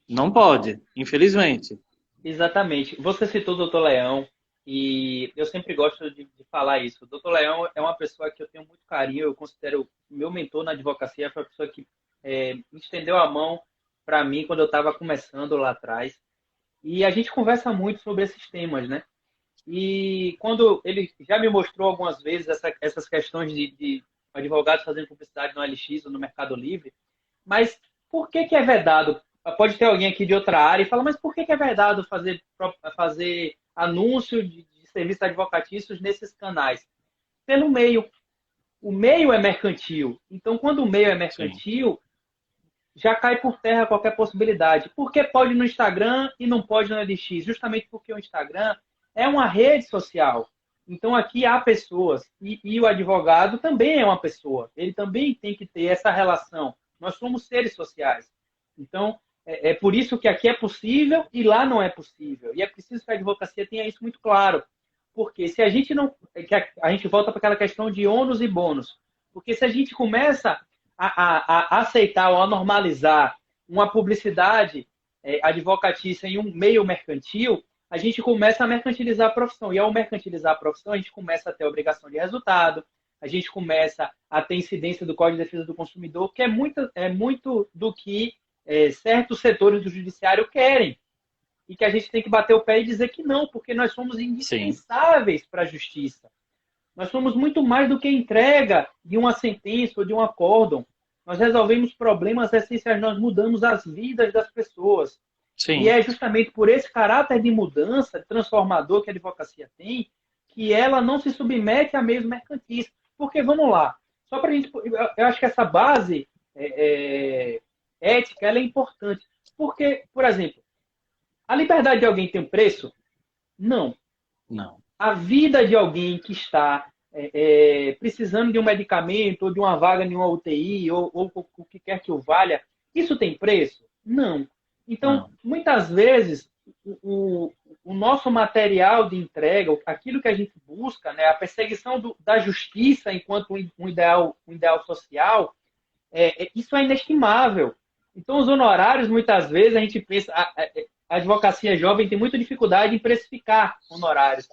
não pode, infelizmente. Exatamente. Você citou o doutor Leão, e eu sempre gosto de falar isso. O doutor Leão é uma pessoa que eu tenho muito carinho, eu considero meu mentor na advocacia, foi a pessoa que me estendeu a mão para mim quando eu estava começando lá atrás. E a gente conversa muito sobre esses temas, né? E quando ele já me mostrou algumas vezes essas questões de advogados fazendo publicidade no OLX ou no Mercado Livre, mas por que é vedado? Pode ter alguém aqui de outra área e fala, mas por que é vedado fazer anúncio de serviços advocatícios nesses canais? Pelo meio. O meio é mercantil. Então, quando o meio é mercantil, já cai por terra qualquer possibilidade. Por que pode no Instagram e não pode no OLX? Justamente porque o Instagram é uma rede social. Então, aqui há pessoas. E o advogado também é uma pessoa. Ele também tem que ter essa relação. Nós somos seres sociais. Então, é por isso que aqui é possível e lá não é possível. E é preciso que a advocacia tenha isso muito claro. Porque se a gente não... A gente volta para aquela questão de ônus e bônus. Porque se a gente começa a aceitar ou a normalizar uma publicidade advocatícia em um meio mercantil, a gente começa a mercantilizar a profissão. E ao mercantilizar a profissão, a gente começa a ter obrigação de resultado, a gente começa a ter incidência do Código de Defesa do Consumidor, que é muito do que certos setores do judiciário querem. E que a gente tem que bater o pé e dizer que não, porque nós somos indispensáveis para a justiça. Nós somos muito mais do que entrega de uma sentença ou de um acórdão. Nós resolvemos problemas essenciais, nós mudamos as vidas das pessoas. Sim. E é justamente por esse caráter de mudança, transformador que a advocacia tem, que ela não se submete a meios mercantis. Porque, vamos lá, só para a gente... Eu acho que essa base ética ela é importante. Porque, por exemplo, a liberdade de alguém tem um preço? Não. Não. A vida de alguém que está precisando de um medicamento ou de uma vaga em uma UTI ou o que quer que o valha, isso tem preço? Não. Então, muitas vezes, o nosso material de entrega, aquilo que a gente busca, né, a perseguição da justiça enquanto um ideal social, isso é inestimável. Então, os honorários, muitas vezes, a gente pensa... A advocacia jovem tem muita dificuldade em precificar honorários,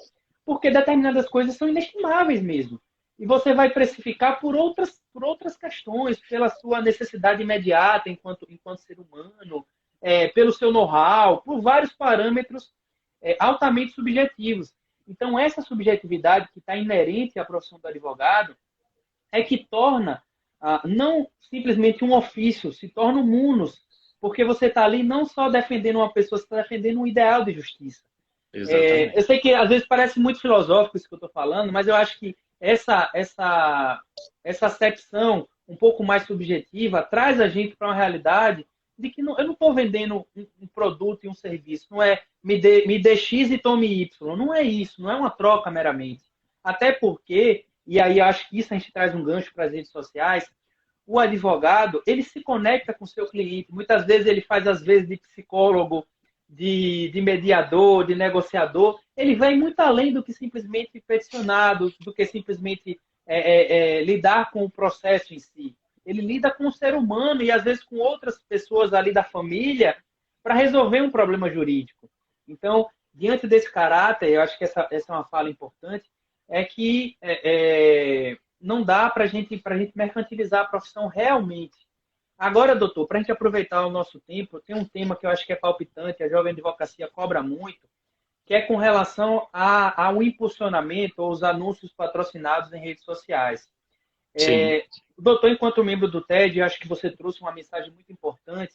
porque determinadas coisas são inestimáveis mesmo. E você vai precificar por outras questões, pela sua necessidade imediata enquanto ser humano, pelo seu know-how, por vários parâmetros altamente subjetivos. Então, essa subjetividade que está inerente à profissão do advogado, é que torna não simplesmente um ofício, se torna um munus, porque você está ali não só defendendo uma pessoa, você está defendendo um ideal de justiça. Eu sei que às vezes parece muito filosófico isso que eu estou falando, mas eu acho que essa acepção um pouco mais subjetiva traz a gente para uma realidade de que eu não estou vendendo um produto e um serviço, não é me dê X e tome Y, não é isso, não é uma troca meramente. Até porque, e aí eu acho que isso a gente traz um gancho para as redes sociais, o advogado, ele se conecta com o seu cliente, muitas vezes ele faz às vezes de psicólogo, de mediador, de negociador, ele vai muito além do que simplesmente peticionado, do que simplesmente lidar com o processo em si. Ele lida com o ser humano e às vezes com outras pessoas ali da família para resolver um problema jurídico. Então, diante desse caráter, eu acho que essa é uma fala importante, é que não dá para a gente mercantilizar a profissão realmente. Agora, doutor, para a gente aproveitar o nosso tempo, tem um tema que eu acho que é palpitante, a Jovem Advocacia cobra muito, que é com relação ao impulsionamento ou os anúncios patrocinados em redes sociais. Doutor, enquanto membro do TED, eu acho que você trouxe uma mensagem muito importante.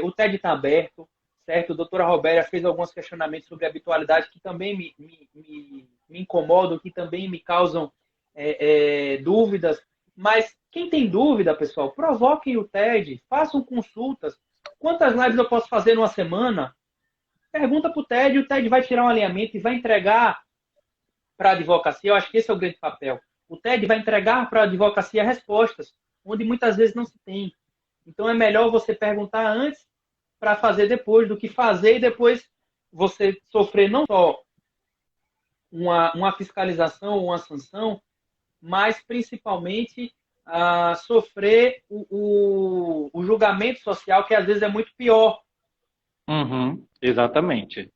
O TED está aberto, certo? A doutora Robéria fez alguns questionamentos sobre habitualidade que também me incomodam, que também me causam dúvidas. Mas quem tem dúvida, pessoal, provoquem o TED, façam consultas. Quantas lives eu posso fazer numa semana? Pergunta para o TED vai tirar um alinhamento e vai entregar para a advocacia. Eu acho que esse é o grande papel. O TED vai entregar para a advocacia respostas, onde muitas vezes não se tem. Então é melhor você perguntar antes para fazer depois, do que fazer e depois você sofrer não só uma fiscalização, uma sanção, mas principalmente sofrer o julgamento social, que às vezes é muito pior. Exatamente.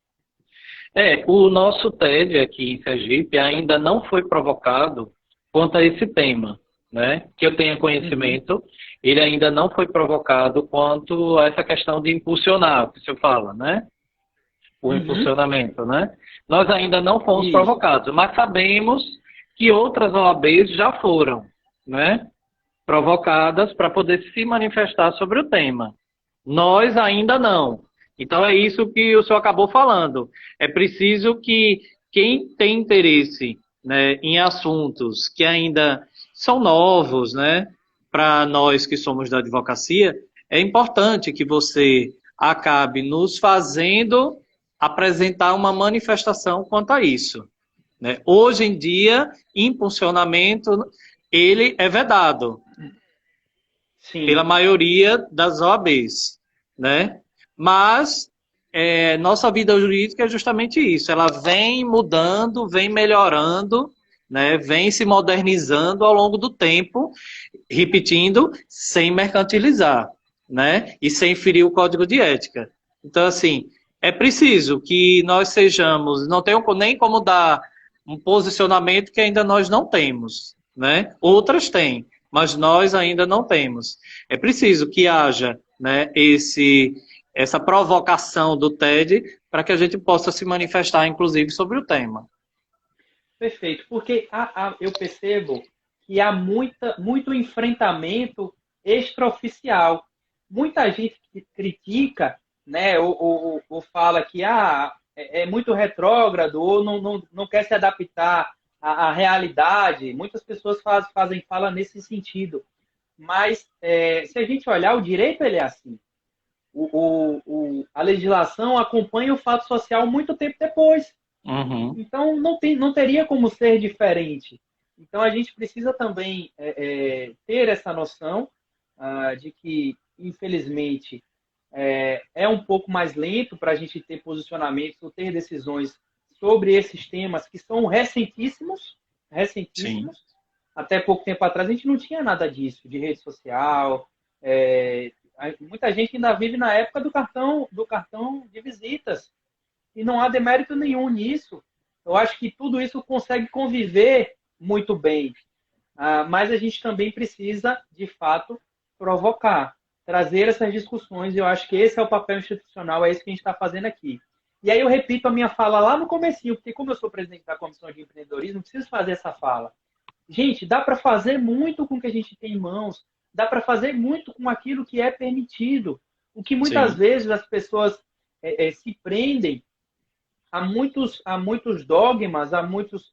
O nosso TED aqui em Sergipe ainda não foi provocado quanto a esse tema, né? Que eu tenha conhecimento, ele ainda não foi provocado quanto a essa questão de impulsionar, que o senhor fala, né? O impulsionamento, né? Nós ainda não fomos provocados, mas sabemos que outras OABs já foram, né? Provocadas para poder se manifestar sobre o tema. Nós ainda não. Então é isso que o senhor acabou falando. É preciso que quem tem interesse, né, em assuntos que ainda são novos, né, para nós que somos da advocacia, é importante que você acabe nos fazendo apresentar uma manifestação quanto a isso, né? Hoje em dia, impulsionamento, ele é vedado pela maioria das OABs, né? Mas nossa vida jurídica é justamente isso. Ela vem mudando, vem melhorando, né? Vem se modernizando ao longo do tempo, repetindo, sem mercantilizar, né? E sem ferir o código de ética. Então, assim, é preciso que nós sejamos, não tenho nem como dar um posicionamento que ainda nós não temos, né? Outras têm, mas nós ainda não temos. É preciso que haja, né, essa provocação do TED para que a gente possa se manifestar, inclusive, sobre o tema. Perfeito, porque eu percebo que há muito enfrentamento extraoficial. Muita gente que critica, né, ou fala que é muito retrógrado, ou não quer se adaptar à realidade. Muitas pessoas fazem fala nesse sentido. Mas, se a gente olhar, o direito ele é assim. A legislação acompanha o fato social muito tempo depois. Então, não teria como ser diferente. Então, a gente precisa também ter essa noção de que, infelizmente, é um pouco mais lento para a gente ter posicionamentos ou ter decisões sobre esses temas que são recentíssimos. Sim. Até pouco tempo atrás, a gente não tinha nada disso, de rede social. Muita gente ainda vive na época do cartão de visitas. E não há demérito nenhum nisso. Eu acho que tudo isso consegue conviver muito bem. Mas a gente também precisa, de fato, provocar, trazer essas discussões. Eu acho que esse é o papel institucional, é isso que a gente está fazendo aqui. E aí eu repito a minha fala lá no comecinho, porque como eu sou presidente da Comissão de Empreendedorismo, preciso fazer essa fala. Gente, dá para fazer muito com o que a gente tem em mãos, dá para fazer muito com aquilo que é permitido. O que muitas Sim. vezes as pessoas se prendem a muitos dogmas, a muitos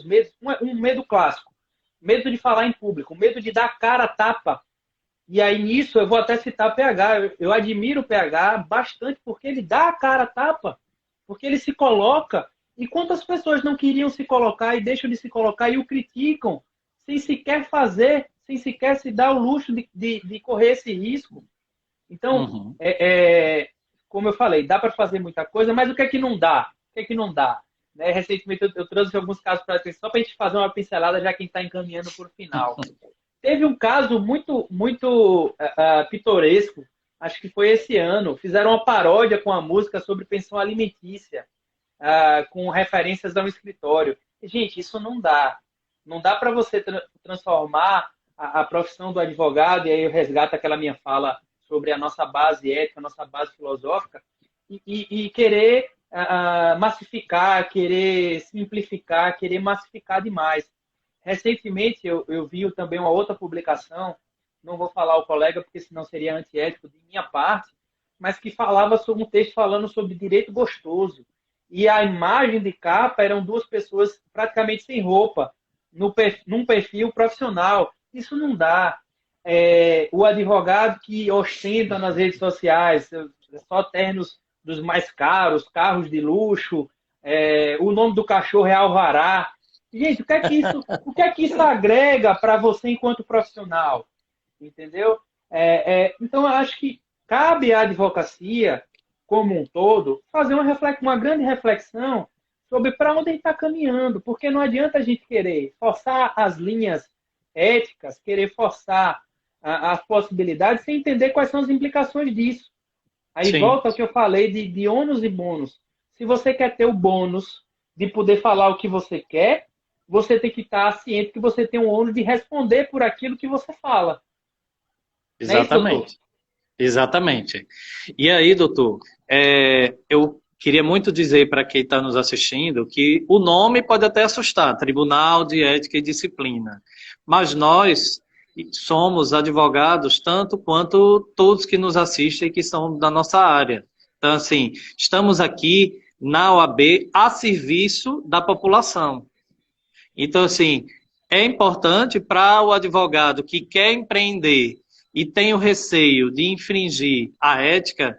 medos. Um medo clássico, medo de falar em público, medo de dar cara a tapa. E aí nisso eu vou até citar PH. Eu admiro o PH bastante porque ele dá a cara a tapa, porque ele se coloca. E quantas pessoas não queriam se colocar e deixam de se colocar e o criticam sem sequer fazer, sem sequer se dar o luxo de correr esse risco? Então, Uhum. como eu falei, dá para fazer muita coisa, mas o que é que não dá? O que é que não dá? Né? Recentemente eu trouxe alguns casos para atenção só para a gente fazer uma pincelada, já que a gente está encaminhando para o final. Teve um caso muito pitoresco, acho que foi esse ano. Fizeram uma paródia com a música sobre pensão alimentícia, com referências a um escritório. E, gente, isso não dá. Não dá para você transformar a profissão do advogado, e aí eu resgato aquela minha fala sobre a nossa base ética, a nossa base filosófica, e querer massificar, querer simplificar, querer massificar demais. Recentemente, eu vi também uma outra publicação, não vou falar o colega, porque senão seria antiético de minha parte, mas que falava sobre um texto falando sobre direito gostoso. E a imagem de capa eram duas pessoas praticamente sem roupa, num perfil profissional. Isso não dá. O advogado que ostenta nas redes sociais só ternos dos mais caros, carros de luxo, o nome do cachorro é Alvará. Gente, o que é que isso agrega para você enquanto profissional? Entendeu? Então, eu acho que cabe à advocacia, como um todo, fazer uma grande reflexão sobre para onde a gente está caminhando, porque não adianta a gente querer forçar as linhas éticas, querer forçar as possibilidades sem entender quais são as implicações disso. Aí Sim. volta ao que eu falei de ônus e bônus. Se você quer ter o bônus de poder falar o que você quer, você tem que estar ciente que você tem o ônus de responder por aquilo que você fala. Exatamente. Não é isso, Exatamente. E aí, doutor, eu queria muito dizer para quem está nos assistindo que o nome pode até assustar, Tribunal de Ética e Disciplina, mas nós somos advogados tanto quanto todos que nos assistem que são da nossa área. Então, assim, estamos aqui na OAB a serviço da população. Então, assim, é importante para o advogado que quer empreender e tem o receio de infringir a ética,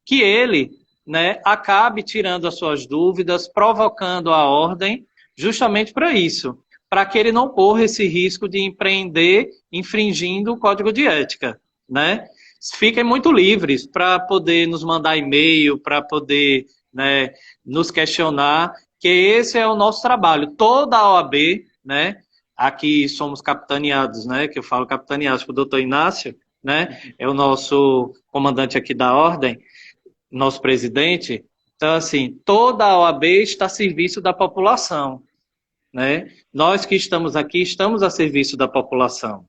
que ele, né, acabe tirando as suas dúvidas, provocando a ordem, justamente para isso, para que ele não corra esse risco de empreender infringindo o código de ética, né? Fiquem muito livres para poder nos mandar e-mail, para poder, né, nos questionar, que esse é o nosso trabalho. Toda a OAB, né, aqui somos capitaneados, né, que eu falo capitaneados para o doutor Inácio, né, é o nosso comandante aqui da ordem, nosso presidente. Então, assim, toda a OAB está a serviço da população, né? Nós que estamos aqui estamos a serviço da população.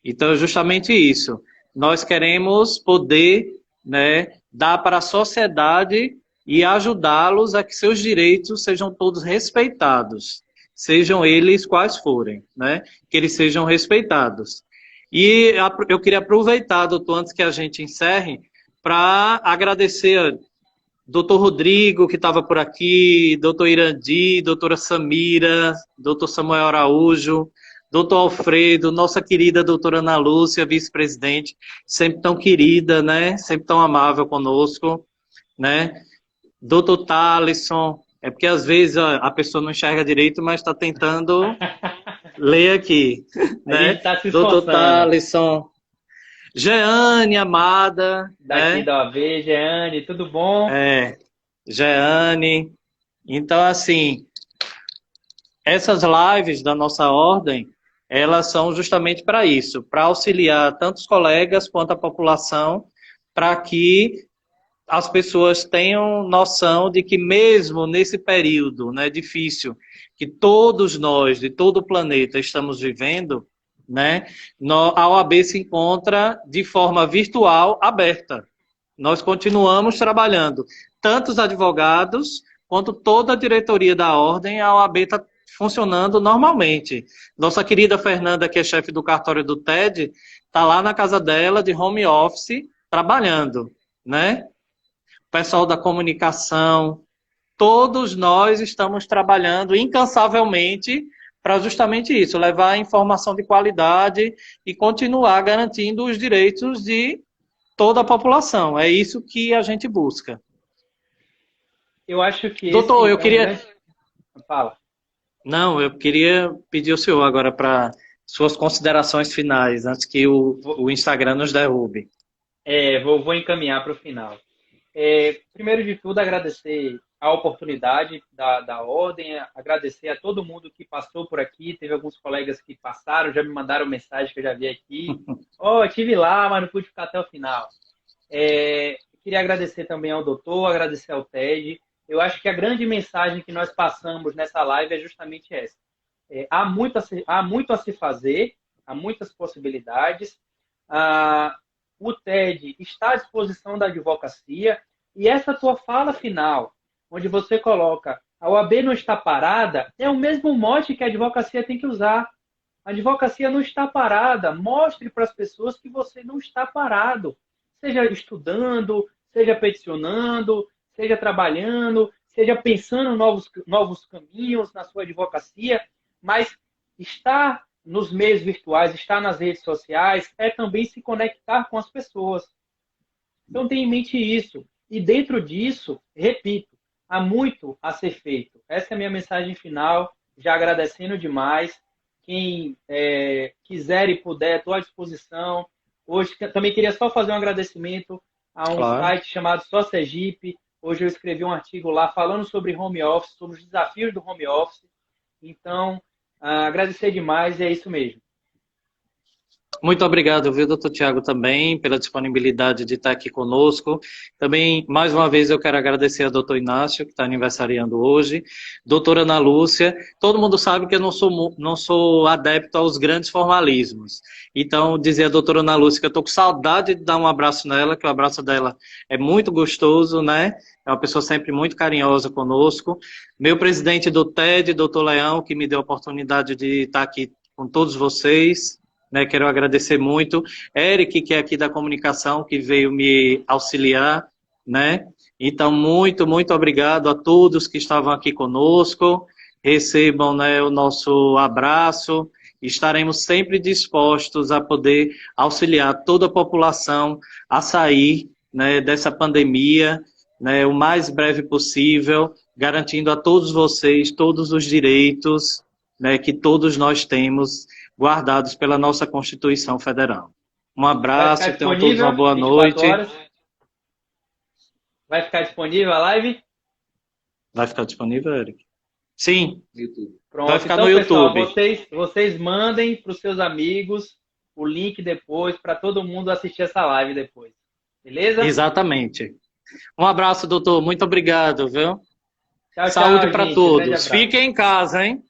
Então, é justamente isso. Nós queremos poder, né, dar para a sociedade e ajudá-los a que seus direitos sejam todos respeitados, sejam eles quais forem, né? Que eles sejam respeitados. E eu queria aproveitar, doutor, antes que a gente encerre, para agradecer doutor Rodrigo, que estava por aqui, doutor Irandi, doutora Samira, doutor Samuel Araújo, doutor Alfredo, nossa querida doutora Ana Lúcia, vice-presidente, sempre tão querida, né? Sempre tão amável conosco, né? Doutor Thalisson, é porque às vezes a pessoa não enxerga direito, mas está tentando ler aqui, A né? gente está se Doutor esforçando. Thalisson, Jeane, amada, Daqui né? da OAB, Jeane, tudo bom? Jeane. Então, assim, essas lives da nossa ordem, elas são justamente para isso, para auxiliar tanto os colegas quanto a população, para que as pessoas tenham noção de que mesmo nesse período, né, difícil que todos nós, de todo o planeta, estamos vivendo, né, a OAB se encontra de forma virtual aberta. Nós continuamos trabalhando, tanto os advogados quanto toda a diretoria da ordem, a OAB está funcionando normalmente. Nossa querida Fernanda, que é chefe do cartório do TED, está lá na casa dela, de home office, trabalhando, né? O pessoal da comunicação, todos nós estamos trabalhando incansavelmente para justamente isso, levar informação de qualidade e continuar garantindo os direitos de toda a população. É isso que a gente busca. Eu acho que doutor, eu queria... Fala. Não, eu queria pedir ao senhor agora para suas considerações finais, antes que o Instagram nos derrube. Vou encaminhar para o final. Primeiro de tudo, agradecer a oportunidade da ordem, agradecer a todo mundo que passou por aqui. Teve alguns colegas que passaram, já me mandaram mensagem que eu já vi aqui. Estive lá, mas não pude ficar até o final. Queria agradecer também ao doutor, agradecer ao TED. Eu acho que a grande mensagem que nós passamos nessa live é justamente essa. Há muito a se fazer, há muitas possibilidades. O TED está à disposição da advocacia, e essa tua fala final, onde você coloca a OAB não está parada, é o mesmo mote que a advocacia tem que usar. A advocacia não está parada. Mostre para as pessoas que você não está parado. Seja estudando, seja peticionando, seja trabalhando, seja pensando novos caminhos na sua advocacia, mas estar nos meios virtuais, estar nas redes sociais, é também se conectar com as pessoas. Então, tenha em mente isso. E dentro disso, repito, há muito a ser feito. Essa é a minha mensagem final, já agradecendo demais. Quem quiser e puder, estou à disposição. Hoje, também queria só fazer um agradecimento a um site chamado Só Sergipe. Hoje eu escrevi um artigo lá falando sobre home office, sobre os desafios do home office. Então, agradecer demais e é isso mesmo. Muito obrigado, viu, doutor Tiago, também, pela disponibilidade de estar aqui conosco. Também, mais uma vez, eu quero agradecer ao doutor Inácio, que está aniversariando hoje, doutora Ana Lúcia. Todo mundo sabe que eu não sou adepto aos grandes formalismos. Então, dizer à doutora Ana Lúcia que eu estou com saudade de dar um abraço nela, que o abraço dela é muito gostoso, né? É uma pessoa sempre muito carinhosa conosco. Meu presidente do TED, doutor Leão, que me deu a oportunidade de estar aqui com todos vocês. Quero agradecer muito. Eric, que é aqui da comunicação, que veio me auxiliar, né? Então, muito, muito obrigado a todos que estavam aqui conosco. Recebam, né, o nosso abraço. Estaremos sempre dispostos a poder auxiliar toda a população a sair, né, dessa pandemia, né, o mais breve possível, garantindo a todos vocês todos os direitos, né, que todos nós temos guardados pela nossa Constituição Federal. Um abraço, tenham todos uma boa noite. Vai ficar disponível a live? Vai ficar disponível, Eric? Sim. YouTube. Pronto, vai ficar então, no YouTube. Pessoal, vocês mandem para os seus amigos o link depois, para todo mundo assistir essa live depois. Beleza? Exatamente. Um abraço, doutor. Muito obrigado, viu? Tchau, Saúde para todos. Fiquem em casa, hein?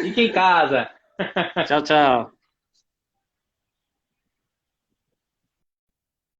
Fiquem em casa. Tchau, tchau.